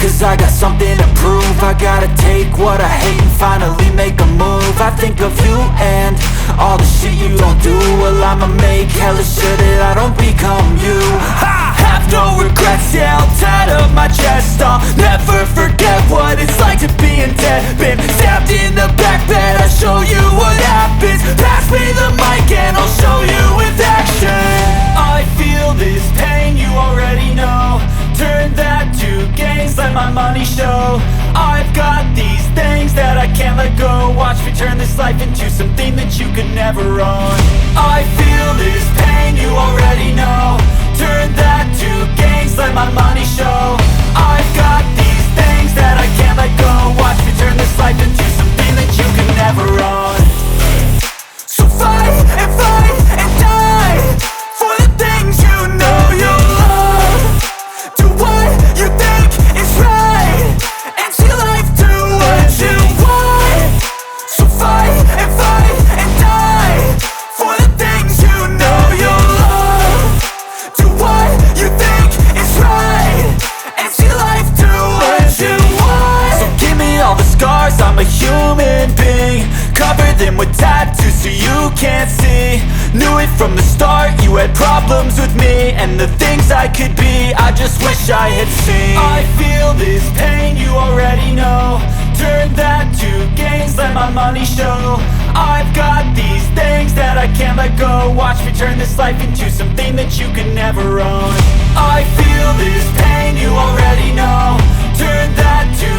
Cause I got something to prove. I gotta take what I hate and finally make a move. I think of you and all the shit you don't do. Well, I'ma make hella sure that I don't become you. I have no regrets, yeah, I'll tattle my chest. I'll never forget what it's like to be in debt. Been stabbed in the back bed, I'll show you what happens. Pass me the mic and I'll show you with action. I feel this pain, you already know. Turn that to gains, let my money show. I've got these things that I can't let go. Watch me turn this life into something that you could never own. I feel this pain, you already know. Turn that to gains, let my money show. I've got these things that I can't let go. Watch me turn this life into something that you could never own. So fight and die for the things you know you love. Do what you think is right and see life do what you want. So fight and die for the things you know you love. Do what you think is right and see life do what you want. So give me all the scars, I'm a human being. Cover them with tattoos so you can't see. Knew it from the start, you had problems with me and the things I could be, I just wish I had seen. I feel this pain, you already know. Turn that to gains, let my money show. I've got these things that I can't let go. Watch me turn this life into something that you can never own. I feel this pain, you already know. Turn that to